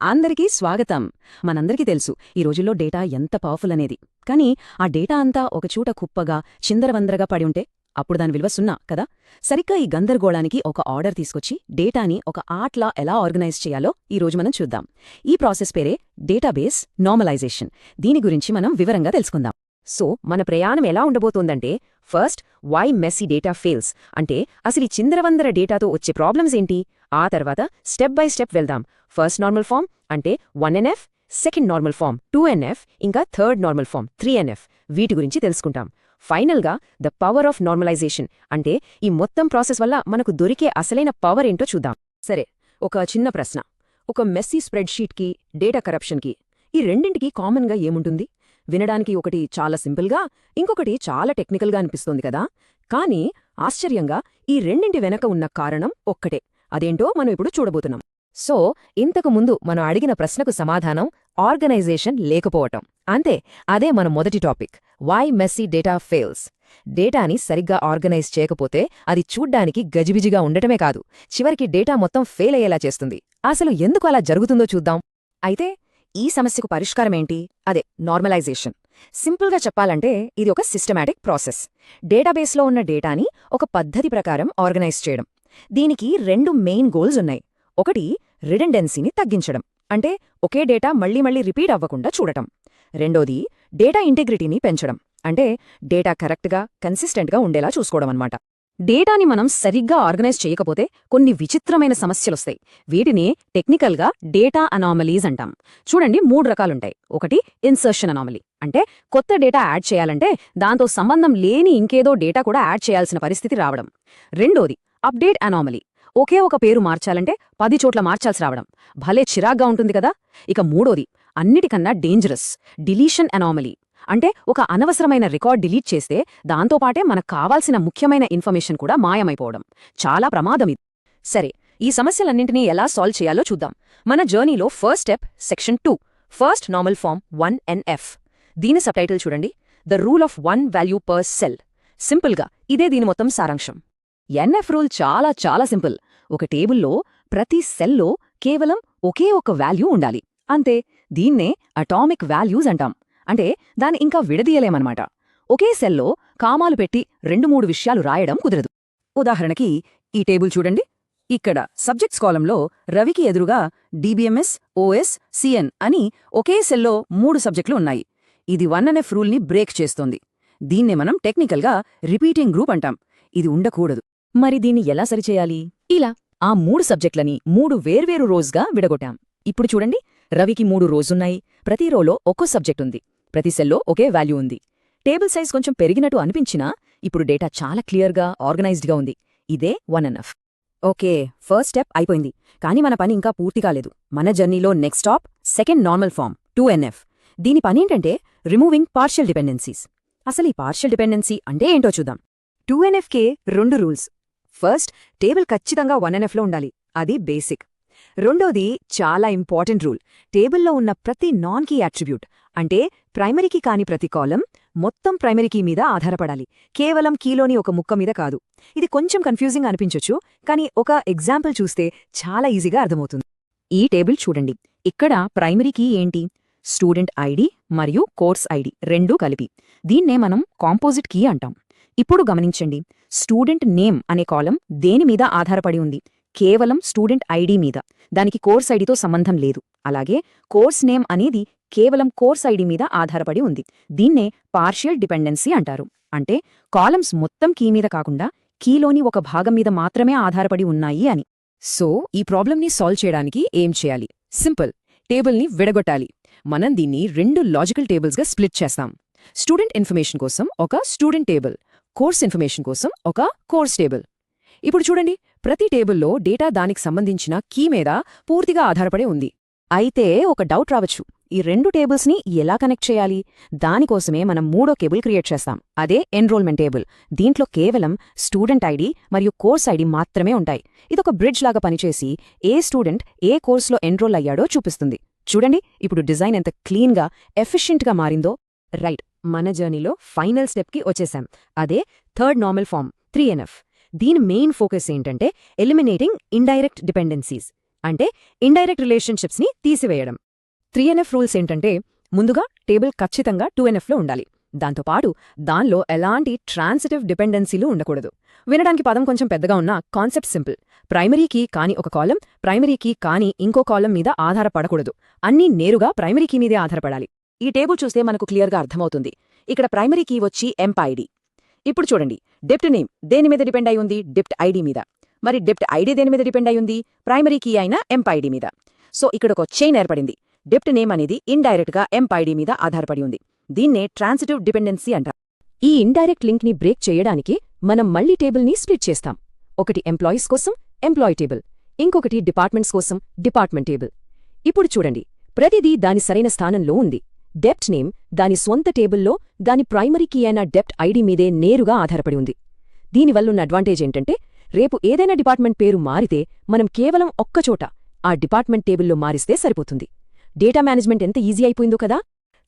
అందరికీ స్వాగతం. మనందరికీ తెలుసు ఈ రోజుల్లో డేటా ఎంత పవర్ఫుల్ అనేది. కానీ ఆ డేటా అంతా ఒకచోట కుప్పగా చిందరవందరగా పడి ఉంటే అప్పుడు దాని విలువ సున్నా కదా. సరిగ్గా ఈ గందరగోళానికి ఒక ఆర్డర్ తీసుకొచ్చి డేటాని ఒక ఆర్ట్లా ఎలా ఆర్గనైజ్ చేయాలో ఈరోజు మనం చూద్దాం. ఈ ప్రాసెస్ పేరే డేటాబేస్ నార్మలైజేషన్. దీని గురించి మనం వివరంగా తెలుసుకుందాం. సో మన ప్రయాణం ఎలా ఉండబోతోందంటే, first why messy data fails అంటే అసలు ఈ చిందరవందర డేటాతో వచ్చే ప్రాబ్లమ్స్ ఏంటి, ఆ తర్వాత స్టెప్ బై స్టెప్ వెళ్దాం. ఫస్ట్ నార్మల్ ఫామ్ అంటే 1NF, second normal form 2NF, ఇంకా థర్డ్ నార్మల్ ఫామ్ 3NF. వీటి గురించి తెలుసుకుంటాం. ఫైనల్గా ద పవర్ ఆఫ్ నార్మలైజేషన్ అంటే ఈ మొత్తం ప్రాసెస్ వల్ల మనకు దొరికే అసలైన పవర్ ఏంటో చూద్దాం. సరే, ఒక చిన్న ప్రశ్న. ఒక మెస్సీ స్ప్రెడ్షీట్కి, డేటా కరప్షన్కి ఈ రెండింటికి కామన్గా ఏముంటుంది? వినడానికి ఒకటి చాలా సింపుల్గా, ఇంకొకటి చాలా టెక్నికల్గా అనిపిస్తోంది కదా. కానీ ఆశ్చర్యంగా ఈ రెండింటి వెనక ఉన్న కారణం ఒక్కటే. అదేంటో మనం ఇప్పుడు చూడబోతున్నాం. సో ఇంతకు ముందు మనం అడిగిన ప్రశ్నకు సమాధానం ఆర్గనైజేషన్ లేకపోవటం. అంతే, అదే మన మొదటి topic, why messy data fails. డేటాని సరిగ్గా ఆర్గనైజ్ చేయకపోతే అది చూడ్డానికి గజిబిజిగా ఉండటమే కాదు, చివరికి డేటా మొత్తం ఫెయిల్ అయ్యేలా చేస్తుంది. అసలు ఎందుకు అలా జరుగుతుందో చూద్దాం. అయితే ఈ సమస్యకు పరిష్కారమేంటి? అదే నార్మలైజేషన్. సింపుల్గా చెప్పాలంటే ఇది ఒక సిస్టమాటిక్ ప్రాసెస్. డేటాబేస్లో ఉన్న డేటాని ఒక పద్ధతి ప్రకారం ఆర్గనైజ్ చేయడం. దీనికి రెండు మెయిన్ గోల్స్ ఉన్నాయి. ఒకటి రిడెండెన్సీని తగ్గించడం, అంటే ఒకే డేటా మళ్లీ మళ్లీ రిపీట్ అవ్వకుండా చూడటం. రెండోది డేటా ఇంటిగ్రిటీని పెంచడం, అంటే డేటా కరెక్ట్గా కన్సిస్టెంట్గా ఉండేలా చూసుకోవడం అన్నమాట. డేటాని మనం సరిగ్గా ఆర్గనైజ్ చేయకపోతే కొన్ని విచిత్రమైన సమస్యలొస్తాయి. వీటిని టెక్నికల్గా డేటా అనామలీస్ అంటాం. చూడండి, 3 రకాలుంటాయి. ఒకటి ఇన్సర్షన్ అనామలీ, అంటే కొత్త డేటా యాడ్ చేయాలంటే దాంతో సంబంధం లేని ఇంకేదో డేటా కూడా యాడ్ చేయాల్సిన పరిస్థితి రావడం. రెండోది అప్డేట్ అనామలీ, ఒకే ఒక పేరు మార్చాలంటే 10 చోట్ల మార్చాల్సి రావడం. భలే చిరాగ్గా ఉంటుంది కదా. ఇక మూడోది అన్నిటికన్నా డేంజరస్ డిలీషన్ అనామలీ, అంటే ఒక అనవసరమైన రికార్డ్ డిలీట్ చేస్తే దాంతోపాటే మనకు కావాల్సిన ముఖ్యమైన ఇన్ఫర్మేషన్ కూడా మాయమైపోవడం. చాలా ప్రమాదమిది. సరే, ఈ సమస్యలన్నింటినీ ఎలా సాల్వ్ చేయాలో చూద్దాం. మన జర్నీలో first step section 2, first normal form 1NF. దీని సబ్టైటిల్ చూడండి, the rule of 1 value per cell. సింపుల్గా ఇదే దీని మొత్తం సారాంశం. NF రూల్ చాలా చాలా సింపుల్. ఒక టేబుల్లో ప్రతి సెల్లో కేవలం ఒకే ఒక వాల్యూ ఉండాలి, అంతే. దీన్నే అటామిక్ వాల్యూస్ అంటాం. అంటే దాన్ని ఇంకా విడదీయలేమన్నమాట. ఒకే సెల్లో కామాలు పెట్టి 2-3 విషయాలు రాయడం కుదరదు. ఉదాహరణకి ఈ టేబుల్ చూడండి. ఇక్కడ సబ్జెక్ట్స్ కాలంలో రవికి ఎదురుగా DBMS, OS, CN అని ఒకే సెల్లో 3 సబ్జెక్టులు ఉన్నాయి. ఇది 1NF రూల్ని బ్రేక్ చేస్తోంది. దీన్నే మనం టెక్నికల్గా రిపీటింగ్ గ్రూప్ అంటాం. ఇది ఉండకూడదు. మరి దీన్ని ఎలా సరిచేయాలి? ఇలా ఆ 3 సబ్జెక్టులని 3 వేర్వేరు రోజ్గా విడగొట్టాం. ఇప్పుడు చూడండి, రవికి 3 రోజున్నాయి. ప్రతి రోలో ఒక్కో సబ్జెక్ట్ ఉంది. ప్రతి సెల్లో ఒకే వాల్యూ ఉంది. టేబుల్ సైజ్ కొంచెం పెరిగినట్టు అనిపించినా ఇప్పుడు డేటా చాలా క్లియర్గా ఆర్గనైజ్డ్గా ఉంది. ఇదే 1NF. ఓకే, ఫస్ట్ స్టెప్ అయిపోయింది. కానీ మన పని ఇంకా పూర్తి కాలేదు. మన జర్నీలో next stop second normal form 2NF. దీని పనేంటంటే రిమూవింగ్ పార్షియల్ డిపెండెన్సీస్. అసలు ఈ పార్షియల్ డిపెండెన్సీ అంటే ఏంటో చూద్దాం. 2NFకే 2 రూల్స్. ఫస్ట్, టేబుల్ ఖచ్చితంగా 1NFలో ఉండాలి, అది బేసిక్. రెండోది చాలా ఇంపార్టెంట్ రూల్, టేబుల్లో ఉన్న ప్రతి నాన్ కీ యాట్రిబ్యూట్, అంటే ప్రైమరీకి కాని ప్రతి కాలం మొత్తం ప్రైమరీ కీ మీద ఆధారపడాలి, కేవలం కీలోని ఒక ముక్క మీద కాదు. ఇది కొంచెం కన్ఫ్యూజింగ్ అనిపించొచ్చు, కానీ ఒక ఎగ్జాంపుల్ చూస్తే చాలా ఈజీగా అర్థమవుతుంది. ఈ టేబుల్ చూడండి. ఇక్కడ ప్రైమరీ కీ ఏంటి? స్టూడెంట్ ఐడి మరియు కోర్స్ ఐడి రెండూ కలిపి. దీన్నే మనం కాంపోజిట్ కీ అంటాం. ఇప్పుడు గమనించండి, స్టూడెంట్ నేమ్ అనే కాలం దేని మీద ఆధారపడి ఉంది? కేవలం స్టూడెంట్ ఐడి మీద. దానికి కోర్స్ ఐడితో సంబంధం లేదు. అలాగే కోర్స్ నేమ్ అనేది కేవలం కోర్స్ ఐడి మీద ఆధారపడి ఉంది. దీన్నే పార్షియల్ డిపెండెన్సీ అంటారు. అంటే కాలమ్స్ మొత్తం కీ మీద కాకుండా కీలోని ఒక భాగం మీద మాత్రమే ఆధారపడి ఉన్నాయి అని. సో ఈ ప్రాబ్లంని సాల్వ్ చేయడానికి ఏం చేయాలి? సింపుల్, టేబుల్ని విడగొట్టాలి. మనం దీన్ని 2 లాజికల్ టేబుల్స్గా స్ప్లిట్ చేస్తాం. స్టూడెంట్ ఇన్ఫర్మేషన్ కోసం ఒక స్టూడెంట్ టేబుల్, కోర్స్ ఇన్ఫర్మేషన్ కోసం ఒక కోర్స్ టేబుల్. ఇప్పుడు చూడండి, ప్రతి టేబుల్లో డేటా దానికి సంబంధించిన కీ మీద పూర్తిగా ఆధారపడే ఉంది. అయితే ఒక డౌట్ రావచ్చు, ఈ 2 టేబుల్స్ని ఎలా కనెక్ట్ చేయాలి? దానికోసమే మనం 3వ టేబుల్ క్రియేట్ చేస్తాం. అదే ఎన్రోల్మెంట్ టేబుల్. దీంట్లో కేవలం స్టూడెంట్ ఐడి మరియు కోర్స్ ఐడి మాత్రమే ఉంటాయి. ఇదొక బ్రిడ్జ్ లాగా పనిచేసి ఏ స్టూడెంట్ ఏ కోర్సులో ఎన్రోల్ అయ్యాడో చూపిస్తుంది. చూడండి, ఇప్పుడు డిజైన్ ఎంత క్లీన్గా, ఎఫిషియెంట్గా మారిందో. రైట్, మన జర్నీలో ఫైనల్ స్టెప్కి వచ్చేసాం. అదే థర్డ్ నార్మల్ ఫామ్ 3NF. దీని మెయిన్ ఫోకస్ ఏంటంటే ఎలిమినేటింగ్ ఇండైరెక్ట్ డిపెండెన్సీస్, అంటే ఇండైరెక్ట్ రిలేషన్షిప్స్ని తీసివేయడం. 3NF రూల్స్ ఏంటంటే, ముందుగా టేబుల్ ఖచ్చితంగా 2NFలో ఉండాలి. దాంతోపాటు దానిలో ఎలాంటి ట్రాన్సిటివ్ డిపెండెన్సీలు ఉండకూడదు. వినడానికి పదం కొంచెం పెద్దగా ఉన్నా కాన్సెప్ట్ సింపుల్. ప్రైమరీ కీ కాని ఒక కాలం, ప్రైమరీ కీ కాని ఇంకో కాలం మీద ఆధారపడకూడదు. అన్నీ నేరుగా ప్రైమరీ కీ మీదే ఆధారపడాలి. ఈ టేబుల్ చూస్తే మనకు క్లియర్గా అర్థమవుతుంది. ఇక్కడ ప్రైమరీ కీ వచ్చి ఎంప్ ఐడి. ఇప్పుడు చూడండి, డెప్ట్ నేమ్ దేని మీద డిపెండ్ అయి ఉంది? డెప్ట్ ఐడి మీద. మరి డెప్ట్ ఐడి దేని మీద డిపెండ్ అయి ఉంది? ప్రైమరీ కీ అయిన ఎంప్ ఐడి మీద. సో ఇక్కడ ఒక చైన్ ఏర్పడింది. డెప్ట్ నేమ్ అనేది ఇండైరెక్ట్గా ఎంప్ ఐడి మీద ఆధారపడి ఉంది. దీన్నే ట్రాన్సిటివ్ డిపెండెన్సీ అంటారు. ఈ ఇండైరెక్ట్ లింక్ని బ్రేక్ చేయడానికి మనం మళ్లీ టేబుల్ని స్ప్లిట్ చేస్తాం. ఒకటి ఎంప్లాయీస్ కోసం ఎంప్లాయీ టేబుల్, ఇంకొకటి డిపార్ట్మెంట్స్ కోసం డిపార్ట్మెంట్ టేబుల్. ఇప్పుడు చూడండి, ప్రతిదీ దాని సరైన స్థానంలో ఉంది. డెప్ట్ నేమ్ దాని స్వంత టేబుల్లో దాని ప్రైమరీ కీ అయిన డెప్ట్ ఐడి మీదే నేరుగా ఆధారపడి ఉంది. దీనివల్లున్న అడ్వాంటేజ్ ఏంటంటే, రేపు ఏదైనా డిపార్ట్మెంట్ పేరు మారితే మనం కేవలం ఒక్కచోట ఆ డిపార్ట్మెంట్ టేబుల్లో మారిస్తే సరిపోతుంది. డేటా మేనేజ్మెంట్ ఎంత ఈజీ అయిపోయిందో కదా.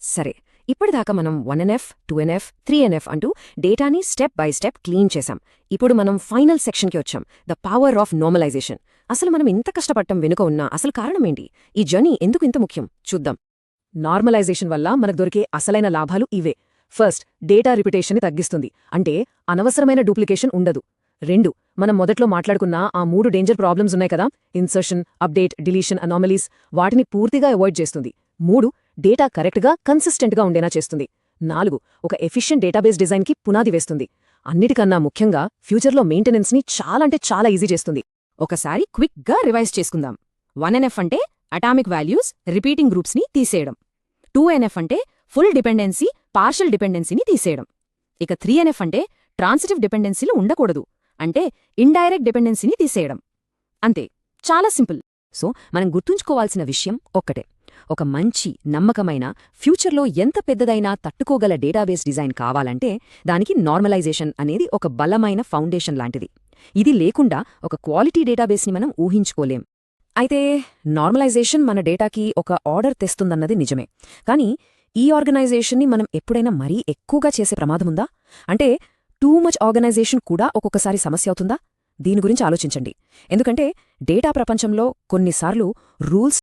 సరే, ఇప్పటిదాకా మనం 1NF, 2NF, 3NF అంటూ డేటాని స్టెప్ బై స్టెప్ క్లీన్ చేశాం. ఇప్పుడు మనం ఫైనల్ సెక్షన్కి వచ్చాం, ద పవర్ ఆఫ్ నార్మలైజేషన్. అసలు మనం ఇంత కష్టపడటం వెనుక ఉన్న అసలు కారణమేంటి? ఈ జర్నీ ఎందుకు ఇంత ముఖ్యం చూద్దాం. నార్మలైజేషన్ వల్ల మనకు దొరికే అసలైన లాభాలు ఇవే. ఫస్ట్, డేటా రిపిటేషన్ని తగ్గిస్తుంది. అంటే అనవసరమైన డూప్లికేషన్ ఉండదు. 2, మనం మొదట్లో మాట్లాడుకున్న ఆ 3 డేంజర్ ప్రాబ్లమ్స్ ఉన్నాయి కదా, ఇన్సర్షన్, అప్డేట్, డిలీషన్, అనామలీస్, వాటిని పూర్తిగా అవాయిడ్ చేస్తుంది. 3, డేటా కరెక్ట్గా, కన్సిస్టెంట్గా ఉండేలా చేస్తుంది. 4, ఒక ఎఫిషియెంట్ డేటాబేస్ డిజైన్కి పునాది వేస్తుంది. అన్నిటికన్నా ముఖ్యంగా ఫ్యూచర్లో మెయింటెనెన్స్ని చాలా ఈజీ చేస్తుంది. ఒకసారి క్విక్గా రివైజ్ చేసుకుందాం. 1NF అంటే అటామిక్ వాల్యూస్, రిపీటింగ్ గ్రూప్స్ని తీసేయడం. 2NF అంటే ఫుల్ డిపెండెన్సీ, పార్షల్ డిపెండెన్సీని తీసేయడం. ఇక 3NF అంటే ట్రాన్సిటివ్ డిపెండెన్సీలు ఉండకూడదు, అంటే ఇండైరెక్ట్ డిపెండెన్సీని తీసేయడం. అంతే, చాలా సింపుల్. సో మనం గుర్తుంచుకోవాల్సిన విషయం ఒక్కటే, ఒక మంచి, నమ్మకమైన, ఫ్యూచర్లో ఎంత పెద్దదైనా తట్టుకోగల డేటాబేస్ డిజైన్ కావాలంటే దానికి నార్మలైజేషన్ అనేది ఒక బలమైన ఫౌండేషన్ లాంటిది. ఇది లేకుండా ఒక క్వాలిటీ డేటాబేస్ని మనం ఊహించుకోలేం. అయితే నార్మలైజేషన్ మన డేటాకి ఒక ఆర్డర్ తెస్తుందన్నది నిజమే. కానీ ఈ ఆర్గనైజేషన్ని మనం ఎప్పుడైనా మరీ ఎక్కువగా చేసే ప్రమాదముందా? అంటే టూ మచ్ ఆర్గనైజేషన్ కూడా ఒక్కొక్కసారి సమస్య అవుతుందా? దీని గురించి ఆలోచించండి. ఎందుకంటే డేటా ప్రపంచంలో కొన్నిసార్లు రూల్స్